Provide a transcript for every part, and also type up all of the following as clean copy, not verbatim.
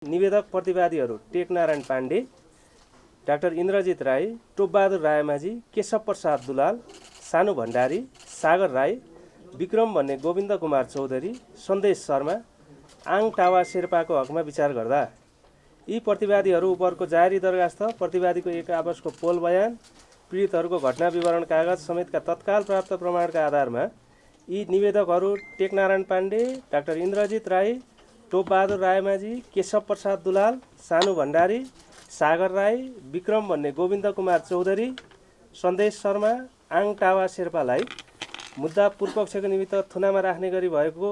निवेदक प्रतिवादीहरू टेकनारायण पाण्डे, डाक्टर इन्द्रजित राई, टोपबहादुर रायमाझी, केशव प्रसाद दुलाल, सानु भण्डारी, सागर राई, विक्रम भन्ने गोविन्द कुमार चौधरी, सन्देश शर्मा, आङ टावा शेर्पाको हकमा विचार गर्दा यी प्रतिवादीहरू उपरको जारी दरखास्त, प्रतिवादीको एक आपसको पोल बयान, पीडितहरूको घटना विवरण कागज समेतका तत्काल प्राप्त प्रमाणका आधारमा यी निवेदकहरू टेकनारायण पाण्डे, डाक्टर इन्द्रजित राई, टोपबहादुर रायमाझी, केशव प्रसाद दुलाल, सानु भण्डारी, सागर राई, विक्रम भन्ने गोविन्द कुमार चौधरी, सन्देश शर्मा, आङ टावा शेर्पालाई मुद्दा पूर्वपक्षको निमित्त थुनामा राख्ने गरी भएको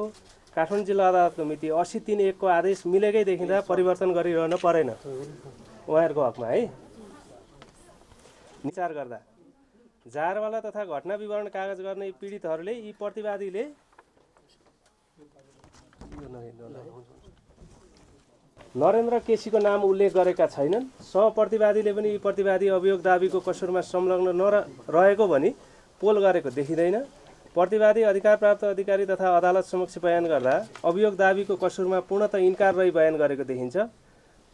काठमाडौँ जिल्ला अदालतको मिति 80-3-1 को आदेश मिलेकै देखिँदा परिवर्तन गरिरहन परेन उहाँहरूको हकमा है। विचार गर्दा जारवाला तथा घटना विवरण कागज गर्ने पीडितहरूले यी प्रतिवादीले नरेन्द्र केसीको नाम उल्लेख गरेका छैनन्। सहप्रतिवादीले पनि यी प्रतिवादी अभियोग दाबीको कसुरमा संलग्न नरहेको भनी पोल गरेको देखिँदैन। प्रतिवादी अधिकार प्राप्त अधिकारी तथा अदालत समक्ष बयान गर्दा अभियोग दाबीको कसुरमा पूर्णतः इन्कार रही बयान गरेको देखिन्छ।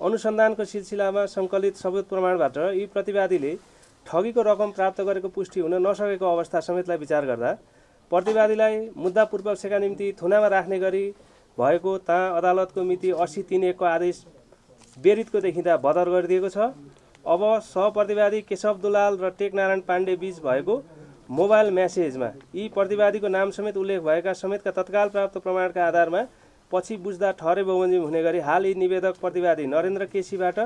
अनुसन्धानको सिलसिलामा सङ्कलित सबुत प्रमाणबाट यी प्रतिवादीले ठगीको रकम प्राप्त गरेको पुष्टि हुन नसकेको अवस्था समेतलाई विचार गर्दा प्रतिवादीलाई मुद्दा पूर्वपक्षका निम्ति थुनामा राख्ने गरी भएको ता अदालतको मिति 80-3-1 को आदेश बेरितको देखिँदा बदर गरिदिएको छ। अब सहप्रतिवादी केशव दुलाल र टेकनारायण पाण्डे बीच भएको मोबाइल म्यासेजमा यी प्रतिवादीको नाम समेत उल्लेख भएका समेतका तत्काल प्राप्त प्रमाणका आधारमा पछि बुझ्दा ठहरे बमोजिम हुने गरी हाल यी निवेदक प्रतिवादी नरेन्द्र केसीबाट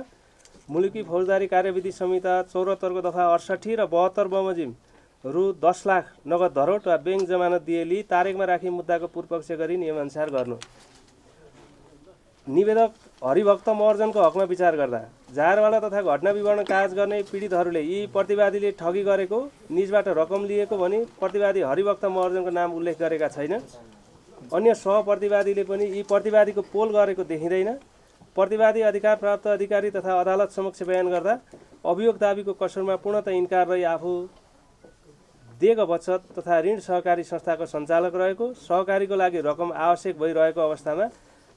मुलुकी फौजदारी कार्यविधि संहिता 74 को दफा 68 र 72 बमोजिम रु 10 लाख नगद धरोट वा ब्याङ्क जमानत दिएली तारिकमा राखी मुद्दाको पूर्वपक्ष गरी नियमअनुसार गर्नु। निवेदक हरिभक्त महर्जनको हकमा विचार गर्दा जारवाला तथा घटना विवरण कागज गर्ने पीडितहरूले यी प्रतिवादीले ठगी गरेको, निजबाट रकम लिएको भनी प्रतिवादी हरिभक्त महर्जनको नाम उल्लेख गरेका छैन। अन्य सहप्रतिवादीले पनि यी प्रतिवादीको पोल गरेको देखिँदैन। प्रतिवादी अधिकार प्राप्त अधिकारी तथा अदालत समक्ष बयान गर्दा अभियोग दाबीको कसुरमा पूर्णतः इन्कार रही आफू देग बचत तथा ऋण सहकारी संस्थाको सञ्चालक रहेको, सहकारीको लागि रकम आवश्यक भइरहेको अवस्थामा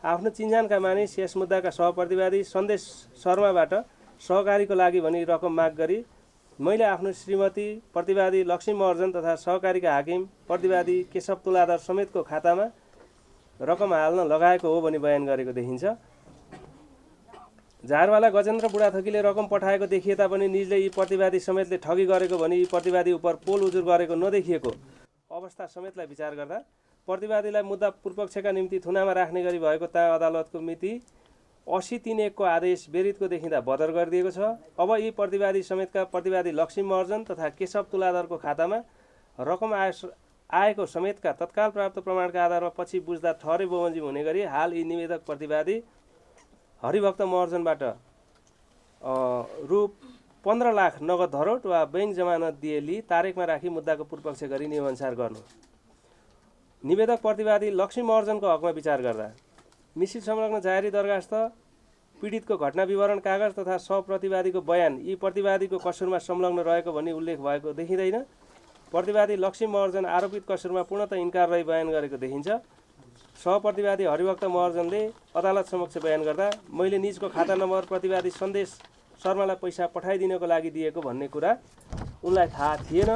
आफ्नो चिन्जानका मानिस यस मुद्दाका सहप्रतिवादी सन्देश शर्माबाट सहकारीको लागि भनी रकम माग गरी मैले आफ्नो श्रीमती प्रतिवादी लक्ष्मी महर्जन तथा सहकारीका हाकिम प्रतिवादी केशव तुलाधर समेतको खातामा रकम हाल्न लगाएको हो भनी बयान गरेको देखिन्छ। जारवाला गजेन्द्र बुढाथोकीले रकम पठाएको देखिए तापनि निजले यी प्रतिवादी समेतले ठगी गरेको भनी यी प्रतिवादी उपर पोल उजुर गरेको नदेखिएको अवस्था समेतलाई विचार गर्दा प्रतिवादीलाई मुद्दा पूर्वपक्षका निम्ति थुनामा राख्ने गरी भएको ता अदालतको मिति 80-3-1 को आदेश बेरितको देखिँदा बदर गरिदिएको छ। अब यी प्रतिवादी समेतका प्रतिवादी लक्ष्मी महर्जन तथा केशव तुलाधरको खातामा रकम आएको समेतका तत्काल प्राप्त प्रमाणका आधारमा पछि बुझ्दा ठहरे बमोजिम हुने गरी हाल यी निवेदक प्रतिवादी हरिभक्त महर्जनबाट रु 15 लाख नगद धरोट वा ब्याङ्क जमानत दिएली तारिकमा राखी मुद्दाको पूर्वपक्ष गरी नियमअनुसार गर्नु। निवेदक प्रतिवादी लक्ष्मी महर्जनको हकमा विचार गर्दा मिश्रित संलग्न जारी दरखास्त, पीडितको घटना विवरण कागज तथा सहप्रतिवादीको बयान यी प्रतिवादीको कसुरमा संलग्न रहेको भनी उल्लेख भएको देखिँदैन। प्रतिवादी लक्ष्मी महर्जन आरोपित कसुरमा पूर्णतः इन्कार रही बयान गरेको देखिन्छ। सहप्रतिवादी हरिभक्त महर्जनले अदालत समक्ष बयान गर्दा मैले निजको खाता नम्बर प्रतिवादी सन्देश शर्मालाई पैसा पठाइदिनको लागि दिएको भन्ने कुरा उनलाई थाहा थिएन।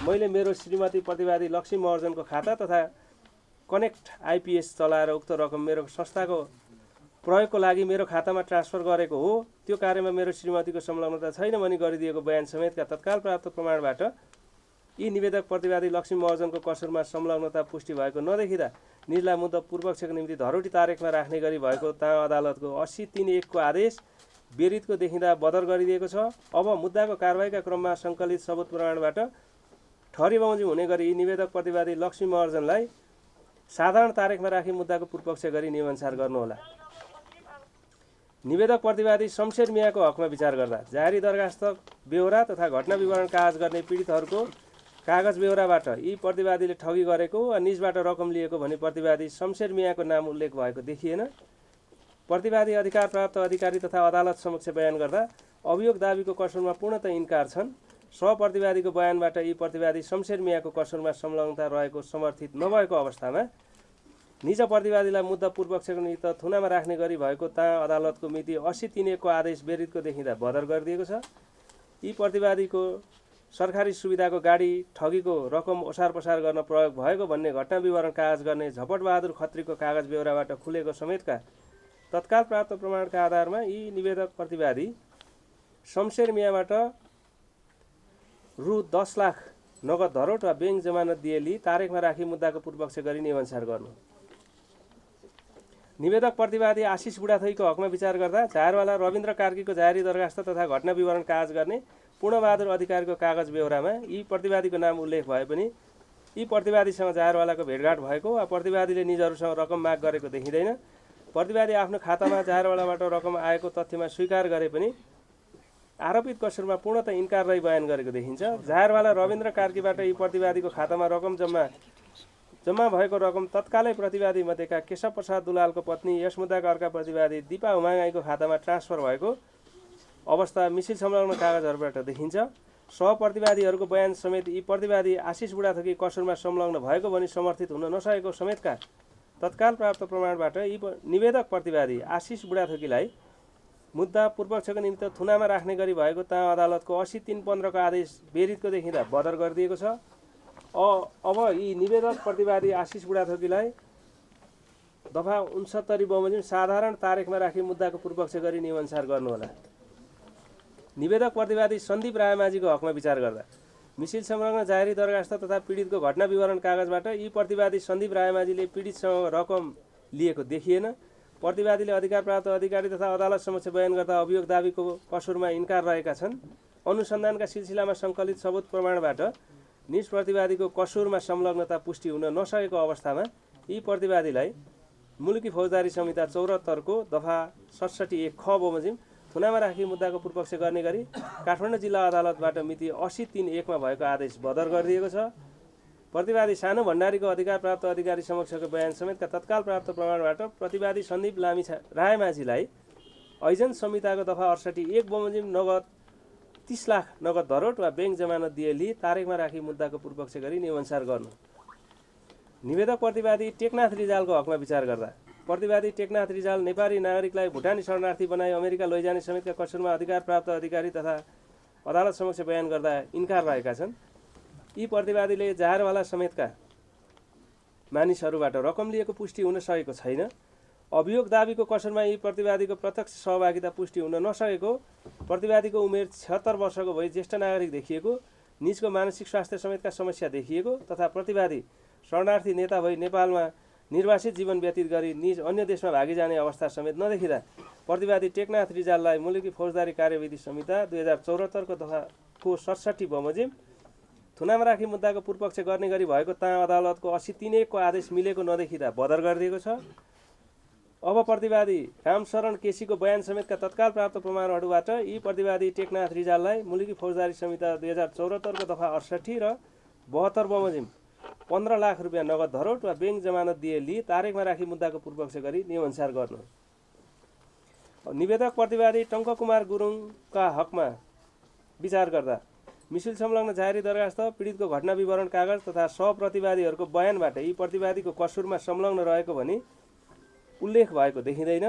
मैले मेरो श्रीमती प्रतिवादी लक्ष्मी महर्जनको खाता तथा कनेक्ट आइपिएस चलाएर उक्त रकम मेरो संस्थाको प्रयोगको लागि मेरो खातामा ट्रान्सफर गरेको हो। त्यो कार्यमा मेरो श्रीमतीको संलग्नता छैन भनी गरिदिएको बयान समेतका तत्काल प्राप्त प्रमाणबाट यी निवेदक प्रतिवादी लक्ष्मी महर्जनको कसुरमा संलग्नता पुष्टि भएको नदेखिँदा निजलाई मुद्दा पूर्वपक्षको निम्ति धरोटी तारिकमा राख्ने गरी भएको ता अदालतको 80-3-1 को आदेश बेरितको देखिँदा बदर गरिदिएको छ। अब मुद्दाको कारबाहीका क्रममा सङ्कलित सबुत प्रमाणबाट ठहरी बमोजिम हुने गरी यी निवेदक प्रतिवादी लक्ष्मी महर्जनलाई साधारण तारिकमा राखी मुद्दाको पूर्वपक्ष गरी नियमअनुसार गर्नुहोला। निवेदक प्रतिवादी शमशेर मियाको हकमा विचार गर्दा जारी दरखास्त बेहोरा तथा घटना विवरण कागज गर्ने पीडितहरूको कागज बेहोराबाट यी प्रतिवादीले ठगी गरेको वा निजबाट रकम लिएको भनी प्रतिवादी शमशेर मियाको नाम उल्लेख भएको देखिएन। प्रतिवादी अधिकार प्राप्त अधिकारी तथा अदालत समक्ष बयान गर्दा अभियोग दाबीको कसुरमा पूर्णतः इन्कार छन्। सहप्रतिवादीको बयानबाट यी प्रतिवादी शमशेर मियाको कसुरमा संलग्नता रहेको समर्थित नभएको अवस्थामा निज प्रतिवादीलाई मुद्दा पूर्वपक्षको निमित्त थुनामा राख्ने गरी भएको ता अदालतको मिति 80-3-1 को आदेश विरुद्धको देखिँदा बदर गरिदिएको छ। यी प्रतिवादीको सरकारी सुविधाको गाडी ठगीको रकम ओसार पसार गर्न प्रयोग भएको भन्ने घटना विवरण कागज गर्ने झपटबहादुर खत्रीको कागज बेहोराबाट खुलेको समेतका तत्काल प्राप्त प्रमाणका आधारमा यी निवेदक प्रतिवादी शमशेर मियाबाट रु 10 लाख नगद धरोट वा बैंक जमानत दिएली तारिखमा राखी मुद्दाको पूर्वपक्ष गरी नियमअनुसार गर्नु। निवेदक प्रतिवादी आशिष बुढाथोकीको हकमा विचार गर्दा झारवाला रविन्द्र कार्कीको जारी दरखास्त तथा घटना विवरण कागज गर्ने पूर्णबहादुर अधिकारीको कागज बेहोरामा यी प्रतिवादीको नाम उल्लेख भए पनि यी प्रतिवादीसँग झारवालाको भेटघाट भएको वा प्रतिवादीले निजहरूसँग रकम माग गरेको देखिँदैन। प्रतिवादी आफ्नो खातामा झारवालाबाट रकम आएको तथ्यमा स्वीकार गरे पनि आरोपित कसुरमा पूर्णतः इन्कार रही बयान गरेको देखिन्छ। झारवाला रविन्द्र कार्कीबाट यी प्रतिवादीको खातामा रकम जम्मा भएको रकम तत्कालै प्रतिवादी मध्येका केशव प्रसाद दुलालको पत्नी यस मुद्दाका अर्का प्रतिवादी दिपा हुमागाईको खातामा ट्रान्सफर भएको अवस्था मिसिल संलग्न कागजहरूबाट देखिन्छ। सहप्रतिवादीहरूको बयान समेत यी प्रतिवादी आशिष बुढाथोकी कसुरमा संलग्न भएको भनी समर्थित हुन नसकेको समेतका तत्काल प्राप्त प्रमाणबाट यी निवेदक प्रतिवादी आशिष बुढाथोकीलाई मुद्दा पूर्वपक्षको निमित्त थुनामा राख्ने गरी भएको ता अदालतको 80-3-15 को आदेश विरुद्धको देखिँदा बदर गरिदिएको छ। अब यी निवेदक प्रतिवादी आशिष बुढाथोकीलाई दफा 69 बमोजिम साधारण तारिखमा राखी मुद्दाको पूर्वपक्ष गरी नियमअनुसार गर्नुहोला। निवेदक प्रतिवादी सन्दीप रायमाझीको हकमा विचार गर्दा मिसिल संलग्न जारी दरखास्त तथा पीडितको घटना विवरण कागजबाट यी प्रतिवादी सन्दीप रायमाझीले पीडितसँग रकम लिएको देखिएन। प्रतिवादीले अधिकार प्राप्त अधिकारी तथा अदालत समक्ष बयान गर्दा अभियोग दाबीको कसुरमा इन्कार रहेका छन्। अनुसन्धानका सिलसिलामा सङ्कलित सबुत प्रमाणबाट निज प्रतिवादीको कसुरमा संलग्नता पुष्टि हुन नसकेको अवस्थामा यी प्रतिवादीलाई मुलुकी फौजदारी संहिता 74 को दफा 67(1) ख बमोजिम थुनामा राखी मुद्दाको पूर्वपक्ष गर्ने गरी काठमाडौँ जिल्ला अदालतबाट मिति 80-3-1 मा भएको आदेश बदर गरिदिएको छ। प्रतिवादी सानो भण्डारीको अधिकार प्राप्त अधिकारी समक्षको बयान समेतका तत्काल प्राप्त प्रमाणबाट प्रतिवादी सन्दीप रायमाझीलाई ऐजन संहिताको दफा 68(1) बमोजिम नगद 30 लाख नगद धरोट वा बैंक जमानत दिएली तारिखमा राखी मुद्दाको पूर्वपक्ष गरी नियमअनुसार गर्नु। निवेदक प्रतिवादी टेकनाथ रिजालको हकमा विचार गर्दा प्रतिवादी टेकनाथ रिजाल नेपाली नागरिकलाई भुटानी शरणार्थी बनाई अमेरिका लैजाने समेतका कसुरमा अधिकार प्राप्त अधिकारी तथा अदालत समक्ष बयान गर्दा इन्कार रहेका छन्। यी प्रतिवादीले झारवाला समेतका मानिसहरूबाट रकम लिएको पुष्टि हुन सकेको छैन। अभियोग दाबीको कसुरमा यी प्रतिवादीको प्रत्यक्ष सहभागिता पुष्टि हुन नसकेको, प्रतिवादीको उमेर 76 वर्षको भई ज्येष्ठ नागरिक देखिएको, निजको मानसिक स्वास्थ्य समेतका समस्या देखिएको तथा प्रतिवादी शरणार्थी नेता भई नेपालमा निर्वासित जीवन व्यतीत गरी निज अन्य देशमा भागी जाने अवस्था समेत नदेखिँदा प्रतिवादी टेकनाथ रिजाललाई मुलुकी फौजदारी कार्यविधि संहिता 2074 को दफा 67 बमोजिम थुनामा राखी मुद्दाको पूर्वपक्ष गर्ने गरी भएको ता अदालतको 80-3-1 को आदेश मिलेको नदेखिँदा बदर गरिदिएको छ। अब प्रतिवादी रामशरण केसीको बयान समेतका तत्काल प्राप्त प्रमाणहरूबाट यी प्रतिवादी टेकनाथ रिजाललाई मुलुकी फौजदारी संहिता 2074 को दफा 68 र 72 बमोजिम 15 लाख रुपियाँ नगद धरोट वा बैंक जमानत दिएली तारिखमा राखी मुद्दाको पूर्वपक्ष गरी नियमअनुसार गर्नु। निवेदक प्रतिवादी टङ्ककुमार गुरुङका हकमा विचार गर्दा मिसिल संलग्न जारी दरखास्त पीडितको घटना विवरण कागज तथा सहप्रतिवादीहरूको बयानबाट यी प्रतिवादीको कसुरमा संलग्न रहेको भनी उल्लेख भएको देखिँदैन।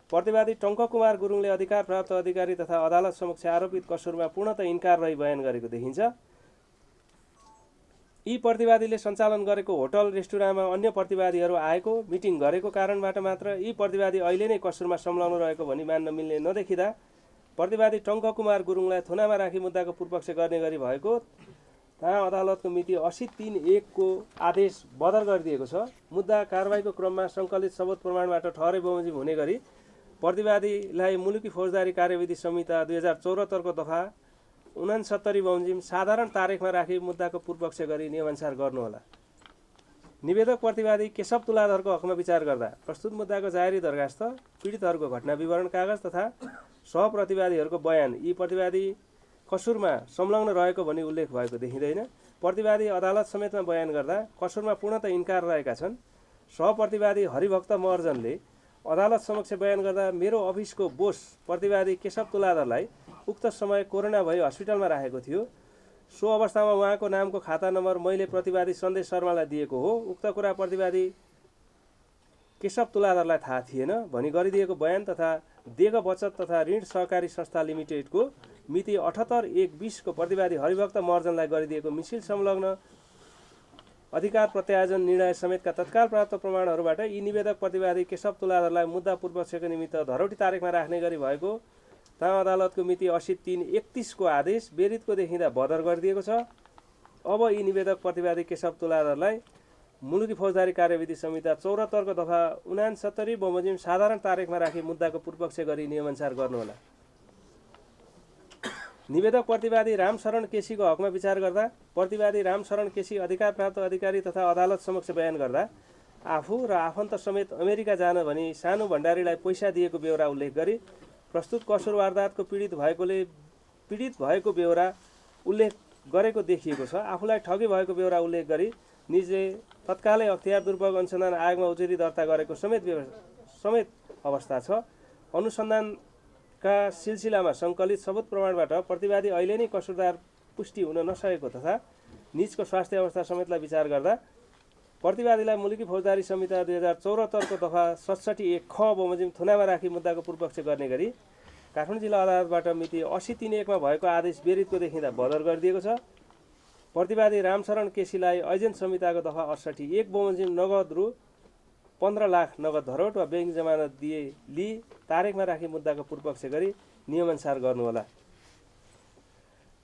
प्रतिवादी टङ्ककुमार गुरुङले अधिकार प्राप्त अधिकारी तथा अदालत समक्ष आरोपित कसुरमा पूर्णतः इन्कार रही बयान गरेको देखिन्छ। यी प्रतिवादीले सञ्चालन गरेको होटल रेस्टुराँमा अन्य प्रतिवादीहरू आएको मिटिङ गरेको कारणबाट मात्र यी प्रतिवादी अहिले नै कसुरमा संलग्न रहेको भनी मान्न मिल्ने नदेखिँदा प्रतिवादी टङ्ककुमार गुरुङलाई थुनामा राखी मुद्दाको पूर्वपक्ष गर्ने गरी भएको अदालतको मिति 80-3-1 को आदेश बदर गरिदिएको छ। मुद्दा कारबाहीको क्रममा सङ्कलित सबुत प्रमाणबाट ठहरै बमोजिम हुने गरी प्रतिवादीलाई मुलुकी फौजदारी कार्यविधि संहिता 2074 को दफा 69 बमोजिम साधारण तारिखमा राखी मुद्दाको पूर्वपक्ष गरी नियमअनुसार गर्नुहोला। निवेदक प्रतिवादी केशव तुलाधरको हकमा विचार गर्दा प्रस्तुत मुद्दाको जारी दरखास्त पीडितहरूको घटना विवरण कागज तथा सहप्रतिवादीहरूको बयान यी प्रतिवादी कसुरमा संलग्न रहेको भनी उल्लेख भएको देखिँदैन। प्रतिवादी अदालत समेतमा बयान गर्दा कसुरमा पूर्णतः इन्कार रहेका छन्। सहप्रतिवादी हरिभक्त महर्जनले अदालत समक्ष बयान गर्दा मेरो अफिसको बोस प्रतिवादी केशव तुलाधरलाई उक्त समय कोरोना भई हस्पिटलमा राखेको थियो। सो अवस्थामा उहाँको नामको खाता नम्बर मैले प्रतिवादी सन्देश शर्मालाई दिएको हो। उक्त कुरा प्रतिवादी केशव तुलाधरलाई थाहा थिएन भनी गरिदिएको बयान तथा देग बचत तथा ऋण सहकारी संस्था लिमिटेडको मिति 78/1/20 को प्रतिवादी हरिभक्त महर्जनलाई गरिदिएको मिसिल संलग्न अधिकार प्रत्यायोजन निर्णय समेतका तत्काल प्राप्त प्रमाणहरूबाट यी निवेदक प्रतिवादी केशव तुलाधरलाई मुद्दा पूर्वपक्षको निमित्त धरोटी तारिखमा राख्ने गरी भएको ताम अदालतको मिति 80/3/31 को आदेश बेरितको देखिँदा बदर गरिदिएको छ। अब यी निवेदक प्रतिवादी केशव तुलाधरलाई मुलुकी फौजदारी कार्यविधि संहिता 74 को दफा 69 बमोजिम साधारण तारिखमा राखी मुद्दाको पूर्वपक्ष गरी नियमअनुसार गर्नुहोला। निवेदक प्रतिवादी रामशरण केसीको हकमा विचार गर्दा प्रतिवादी रामशरण केसी अधिकार प्राप्त अधिकारी तथा अदालत समक्ष बयान गर्दा आफू र आफन्त समेत अमेरिका जान भनी सानो भण्डारीलाई पैसा दिएको बेहोरा उल्लेख गरी प्रस्तुत कसुर वारदातको पीडित भएको बेहोरा उल्लेख गरेको देखिएको छ। आफूलाई ठगी भएको बेहोरा उल्लेख गरी निजले तत्कालै अख्तियार दुर्पयोग अनुसन्धान आयोगमा उजुरी दर्ता गरेको समेत अवस्था छ। अनुसन्धानका सिलसिलामा सङ्कलित सबुत प्रमाणबाट प्रतिवादी अहिले नै कसुरदार पुष्टि हुन नसकेको तथा निजको स्वास्थ्य अवस्था समेतलाई विचार गर्दा प्रतिवादीलाई मुलुकी फौजदारी संहिता 2074 को दफा 67(1) ख बमोजिम थुनामा राखी मुद्दाको पूर्वपक्ष गर्ने गरी काठमाडौँ जिल्ला अदालतबाट मिति 80/3/1 मा भएको आदेश बेरितको देखिँदा बदर गरिदिएको छ। प्रतिवादी रामशरण केसीलाई एजेन्ट संहिताको दफा 68(1) बमोजिम नगद रु 15 लाख नगद धरोट वा बैंक जमानत लिई तारिखमा राखी मुद्दाको पूर्वपक्ष गरी नियमअनुसार गर्नुहोला।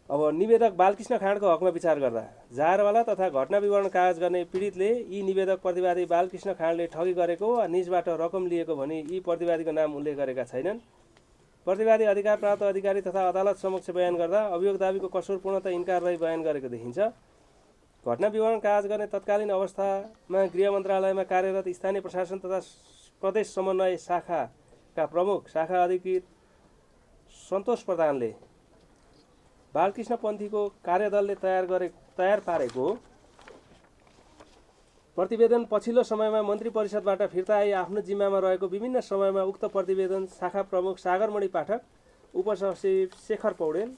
अब निवेदक बालकृष्ण खाँडको हकमा विचार गर्दा जाहेरवाला तथा घटना विवरण कागज गर्ने पीडितले यी निवेदक प्रतिवादी बालकृष्ण खाँडले ठगी गरेको वा निजबाट रकम लिएको भनी यी प्रतिवादीको नाम उल्लेख गरेका छैनन्। प्रतिवादी अधिकार प्राप्त अधिकारी तथा अदालत समक्ष बयान गर्दा अभियोग दाबीको कसुर पूर्णतः इन्कार रही बयान गरेको देखिन्छ। घटना विवरण कागज गर्ने तत्कालीन अवस्थामा गृह मन्त्रालयमा कार्यरत स्थानीय प्रशासन तथा प्रदेश समन्वय शाखाका प्रमुख शाखा अधिकृत सन्तोष प्रधानले बालकृष्ण पन्थीको कार्यदलले तयार पारेको प्रतिवेदन पछिल्लो समयमा मन्त्री परिषदबाट फिर्ता आई आफ्नो जिम्मामा रहेको विभिन्न समयमा उक्त प्रतिवेदन शाखा प्रमुख सागरमणि पाठक, उपसचिव शेखर पौडेल,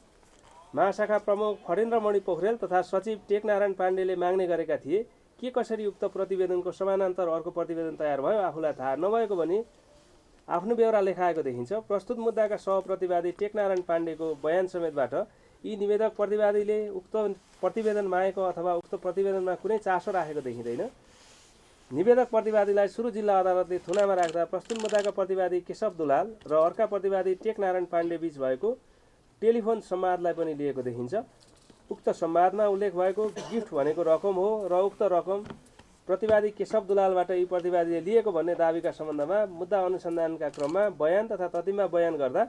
महाशाखा प्रमुख फणेन्द्रमणि पोखरेल तथा सचिव टेकनारायण पाण्डेले माग्ने गरेका थिए। के कसरी उक्त प्रतिवेदनको समानान्तर अर्को प्रतिवेदन तयार भयो आफूलाई थाहा नभएको भनी आफ्नो बेहोरा लेखाएको देखिन्छ। प्रस्तुत मुद्दाका सहप्रतिवादी टेकनारायण पाण्डेको बयान समेतबाट यी निवेदक प्रतिवादीले उक्त प्रतिवेदन मागेको अथवा उक्त प्रतिवेदनमा कुनै चासो राखेको देखिँदैन। निवेदक प्रतिवादीलाई सुरु जिल्ला अदालतले थुनामा राख्दा प्रस्तुत मुद्दाका प्रतिवादी केशव दुलाल र अर्का प्रतिवादी टेकनारायण पाण्डे बीच भएको टेलिफोन संवादलाई पनि लिएको देखिन्छ। उक्त संवादमा उल्लेख भएको गिफ्ट भनेको रकम हो र उक्त रकम प्रतिवादी केशव दुलालबाट यी प्रतिवादीले लिएको भन्ने दाबीका सम्बन्धमा मुद्दा अनुसन्धानका क्रममा बयान तथा ततिममा बयान गर्दा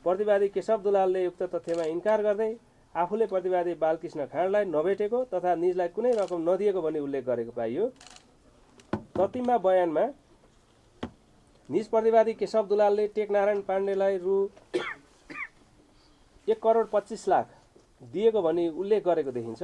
प्रतिवादी केशव दुलालले उक्त तथ्यमा इन्कार गर्दै आफूले प्रतिवादी बालकृष्ण खाँडलाई नभेटेको तथा निजलाई कुनै रकम नदिएको भनी उल्लेख गरेको पाइयो। ततिममा बयानमा निज प्रतिवादी केशव दुलालले टेकनारायण पाण्डेलाई रु 1,25,00,000 दिएको भनी उल्लेख गरेको देखिन्छ।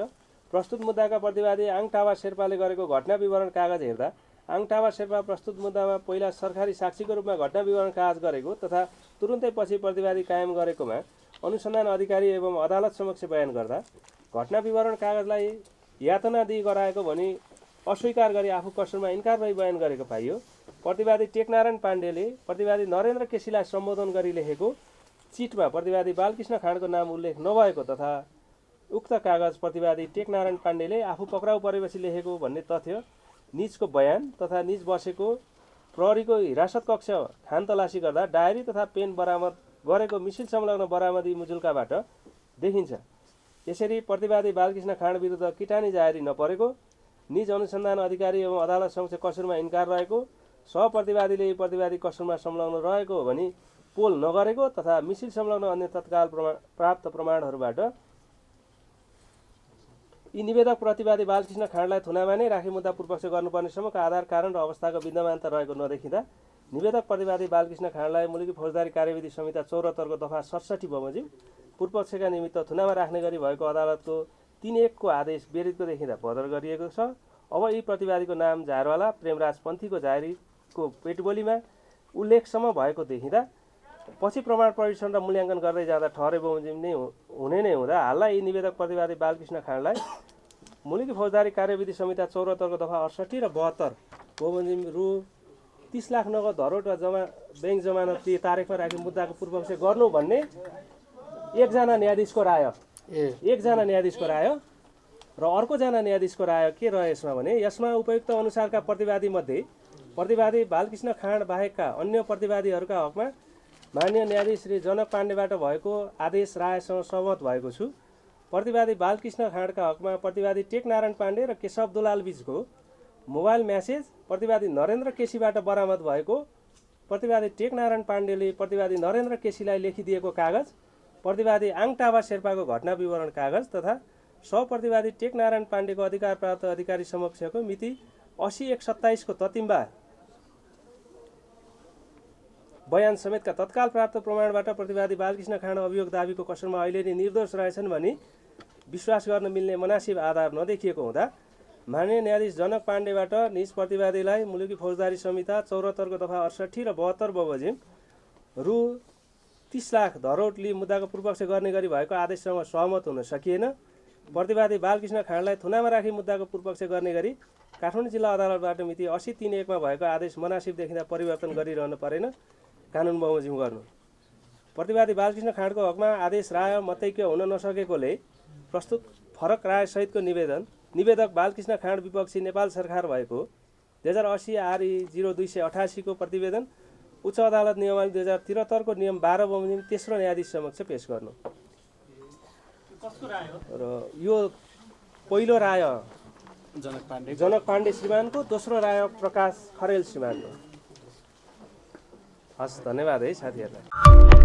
प्रस्तुत मुद्दाका प्रतिवादी आङटावा शेर्पाले गरेको घटना विवरण कागज हेर्दा आङटावा शेर्पा प्रस्तुत मुद्दामा पहिला सरकारी साक्षीको रूपमा घटना विवरण कागज गरेको तथा तुरुन्तै पछि प्रतिवादी कायम गरेकोमा अनुसन्धान अधिकारी एवं अदालत समक्ष बयान गर्दा घटना विवरण कागजलाई यातना दिई गराएको भनी अस्वीकार गरी आफू कसुरमा इन्कार रही बयान गरेको पाइयो। प्रतिवादी टेकनारायण पाण्डेले प्रतिवादी नरेन्द्र केसीलाई सम्बोधन गरी लेखेको चिटमा प्रतिवादी बालकृष्ण खाँडको नाम उल्लेख नभएको तथा उक्त कागज प्रतिवादी टेकनारायण पाण्डेले आफू पक्राउ परेपछि लेखेको भन्ने तथ्य निजको बयान तथा निज बसेको प्रहरीको हिरासत कक्ष खानतलासी गर्दा डायरी तथा पेन बरामद गरेको मिसिल संलग्न बरामदी मुजुल्काबाट देखिन्छ। यसरी प्रतिवादी बालकृष्ण खाँड विरुद्ध किटानी जाहेरी नपरेको, निज अनुसन्धान अधिकारी एवं अदालत समक्ष कसुरमा इन्कार रहेको, सहप्रतिवादीले प्रतिवादी कसुरमा संलग्न रहेको भनी पोल नगरेको तथा मिसिल संलग्न अन्य तत्काल प्राप्त प्रमाणहरूबाट यी निवेदक प्रतिवादी बालकृष्ण खाँडलाई थुनामा नै राखी मुद्दा पूर्वपक्ष गर्नुपर्ने सम्मका आधार कारण र अवस्थाको विद्यमानता रहेको नदेखिँदा निवेदक प्रतिवादी बालकृष्ण खाँडलाई मुलुकी फौजदारी कार्यविधि संहिता 74 को दफा 67 बमोजिम पूर्वपक्षका निमित्त थुनामा राख्ने गरी भएको अदालतको 3(1) को आदेश बेरितको देखिँदा बदर गरिएको छ। अब यी प्रतिवादीको नाम जाहेरवाला प्रेमराज पन्थीको जाहेरीको पेटबोलीमा उल्लेखसम्म भएको देखिँदा पछि प्रमाण परीक्षण र मूल्याङ्कन गर्दै जाँदा ठहरे बमोजिम नै हुने नै हुँदा हालमा यी निवेदक प्रतिवादी बालकृष्ण खाँडलाई मुलुकी फौजदारी कार्यविधि संहिता 74 को दफा 68 र 72 बमोजिम रु 30 लाख नगद धरोट वा बैंक जमानत दिए तारिखमा राखी मुद्दाको पूर्वपक्ष गर्नु भन्ने एकजना न्यायाधीशको राय, एकजना न्यायाधीशको राय र अर्कोजना न्यायाधीशको राय के रह्यो यसमा भने यसमा उपयुक्त अनुसारका प्रतिवादी मध्ये प्रतिवादी बालकृष्ण खाँड बाहेकका अन्य प्रतिवादीहरूका हकमा माननीय न्यायाधीश श्री जनक पाण्डेबाट भएको आदेश रायसँग सहमत भएको छु। प्रतिवादी बालकृष्ण खाँडका हकमा प्रतिवादी टेकनारायण पाण्डे र केशव दुलाल बीचको मोबाइल म्यासेज प्रतिवादी नरेन्द्र केसीबाट बरामद भएको, प्रतिवादी टेकनारायण पाण्डेले प्रतिवादी नरेन्द्र केसीलाई लेखिदिएको कागज, प्रतिवादी आङटाबा शेर्पाको घटना विवरण कागज तथा सहप्रतिवादी टेकनारायण पाण्डेको अधिकार प्राप्त अधिकारी समक्षको मिति 80/1/27 को ततिम्बा बयान समेतका तत्काल प्राप्त प्रमाणबाट प्रतिवादी बालकृष्ण खाँड अभियोग दाबीको कसरमा अहिले नै निर्दोष रहेछन् भनी विश्वास गर्न मिल्ने मनासिब आधार नदेखिएको हुँदा माननीय न्यायाधीश जनक पाण्डेबाट निज प्रतिवादीलाई मुलुकी फौजदारी संहिता 74 को दफा 68 र 72 बमोजिम रु 30 लाख धरोट लिई मुद्दाको पूर्वपक्ष गर्ने गरी भएको आदेशसँग सहमत हुन सकिएन। प्रतिवादी बालकृष्ण खाँडलाई थुनामा राखी मुद्दाको पूर्वपक्ष गर्ने गरी काठमाडौँ जिल्ला अदालतबाट मिति 80/3/1 मा भएको आदेश मनासिब देखिँदा परिवर्तन गरिरहनु परेन, कानुन बमोजिम गर्नु। प्रतिवादी बालकृष्ण खाँडको हकमा आदेश राय मतैक्य हुन नसकेकोले प्रस्तुत फरक राय सहितको निवेदक बालकृष्ण खाँड विपक्षी नेपाल सरकार भएको 2080 RE 0288 को प्रतिवेदन उच्च अदालत नियमावली 2073 को नियम 12 बमोजिम तेस्रो न्यायाधीश समक्ष पेश गर्नु। र यो पहिलो राय जनक पाण्डे श्रीमानको, दोस्रो राय प्रकाश खरेल श्रीमानको। हस्, धन्यवाद है साथीहरूलाई।